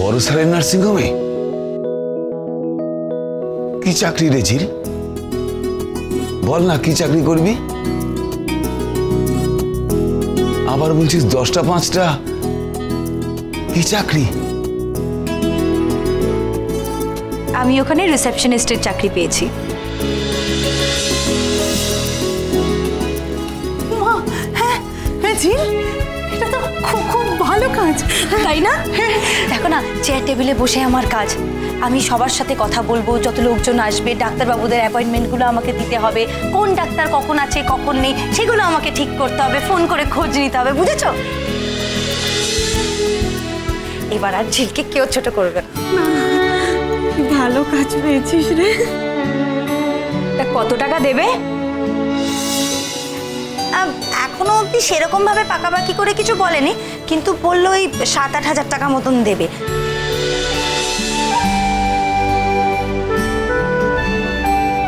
বড় স্যারের নার্সিং হোমে? কি চাকরি রে ঝিল? বল না, কি চাকরি করবি? আবার বলছিস 10টা 5টা, কি চাকরি? আমি ওখানে রিসেপশনিস্টের চাকরি পেয়েছি। হ্যাঁ হ্যাঁ ঝিল, এটা তো খুব খুব ভালো কাজ, তাই না? দেখো না, চেয়ার টেবিলে বসে আমার কাজ। আমি সবার সাথে কথা বলবো, যত লোকজন আসবে, ডাক্তারবাবুদের অ্যাপয়েন্টমেন্টগুলো আমাকে দিতে হবে, কোন ডাক্তার কখন আছে কখন নেই সেগুলো আমাকে ঠিক করতে হবে, ফোন করে খোঁজ নিতে হবে, বুঝেছো? এবার আর ঝিলকে কেউ ছোট করবে না। ভালো কাজ পেয়েছিস রে। তা কত টাকা দেবে? এখনো অব্দি সেরকম ভাবে পাকাপাকি করে কিছু বলেনি, কিন্তু বললো ওই 7-8 হাজার টাকা মতন দেবে।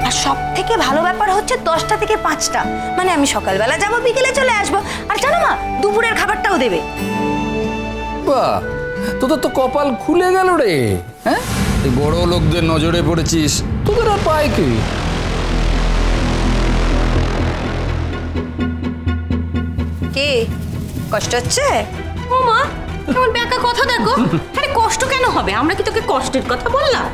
আর সব থেকে ভালো ব্যাপার হচ্ছে 10টা থেকে 5টা, মানে আমি সকালবেলা যাবো, বিকেলে চলে আসবো। আর জানো মা, দুপুরের খাবারটাও দেবে। বাহ, তোদের তো কপাল খুলে গেল রে। হ্যাঁ, এই বড় লোকদের নজরে পড়েছিস, তোদের আর পায় কি? কে কষ্ট হচ্ছে? ও মা, কেমন ব্যাকা কথা দেখো। আরে কষ্ট কেন হবে? আমরা কি তোকে কষ্টের কথা বললাম?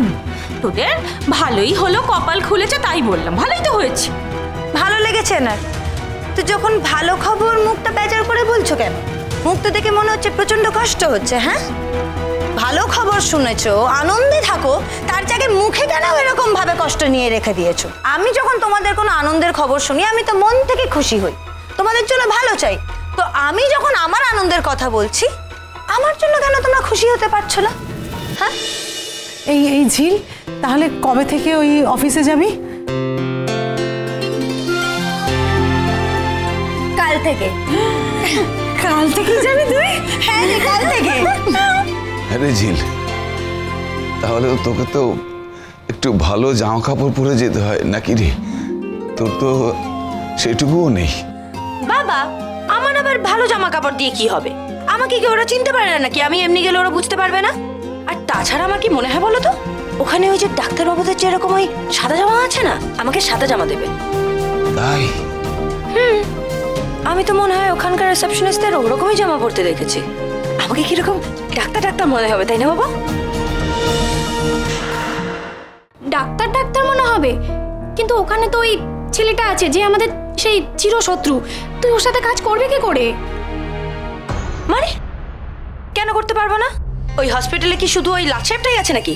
তোদের ভালোই হলো, কপাল খুলেছে তাই বললাম, ভালোই তো হয়েছে। ভালো লেগেছে না তো? যখন ভালো খবর মুখটা বেজার করে বলছো কেন? মুখটা দেখে মনে হচ্ছে প্রচন্ড কষ্ট হচ্ছে। হ্যাঁ, ভালো খবর শুনেছো, আনন্দে থাকো, তার জায়গায় মুখে কেন এরকম ভাবে কষ্ট নিয়ে রেখে দিয়েছো? আমি যখন তোমাদের কোনো আনন্দের খবর শুনি, আমি তো মন থেকে খুশি হই, তোমাদের জন্য ভালো চাই। তো আমি যখন আমার আনন্দের কথা বলছি, আমার জন্য কেন তোমরা খুশি হতে পারছো না? হ্যাঁ, এই এই ঝিল, তাহলে কবে থেকে ওই অফিসে যাবি? কাল থেকে। কাল থেকে যাবি তুই? হ্যাঁ রে, কাল থেকে। আরে ঝিল, তাহলে তোকে তো একটু ভালো জামা কাপড় পরে যেতে হয় নাকি রে? তোর তো সেটুকুও নেই। বাবা, আমার আবার ভালো জামা কাপড় দিয়ে কি হবে? আমাকে কি ওরা চিনতে পারে না নাকি? আমি এমনি গেলে ওরা বুঝতে পারবে না? আর তাছাড়া আমার কি মনে হয় বলো তো, ওখানে ওই যে ডাক্তারবাবুদের যেরকম ওই সাদা জামা আছে না, আমাকে সাদা জামা দেবে। তাই? আমি তো মনে হয় ওখানকার রিসেপশনিস্টদের ওরকমই জামা পরতে দেখেছি। আমাকে কিরকম ডাক্তার ডাক্তার মনে হবে, তাই না বাবা? ডাক্তার ডাক্তার মনে হবে, কিন্তু ওখানে তো ওই ছেলেটা আছে যে আমাদের সেই চিরশত্রু, তুই ওর সাথে কাজ করবে কি করে? মানে কেন করতে পারবো না? ওই হসপিটালে কি শুধু ওই লাকসাপটাই আছে নাকি?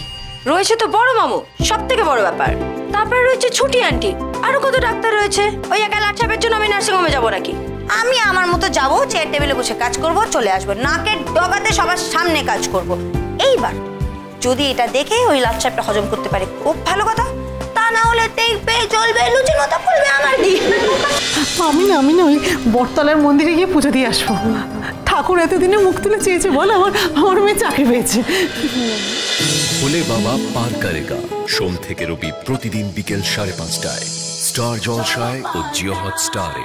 রয়েছে তো বড় মামু, সব থেকে বড় ব্যাপার। তারপরে রয়েছে ছুটি আন্টি, আরো কত ডাক্তার রয়েছে। ওই একা লাকসাপের জন্য আমি নার্সিং হোমে যাবো নাকি? আমি আমার মতো যাবো, চেয়ার টেবিলে বসে কাজ করব, চলে আসবো, নাকের ডগাতে সবার সামনে কাজ করব। এইবার যদি এটা দেখে ওই লাকসাপটা হজম করতে পারে, খুব ভালো কথা। তা না হলে দেখবে চলবে, লুচির মতো ফুলবে আমার দিয়ে। আমি না ওই বটতলার মন্দিরে গিয়ে পুজো দিয়ে আসবো। ঠাকুর এতদিনে মুখ তুলে চেয়েছে, বল আমার মেয়ে চাকরি পেয়েছে। ভোলে বাবা পার করেগা, সোম থেকে রবি প্রতিদিন বিকেল 5:30টায় স্টার জলসায় ও জিও হটস্টারে।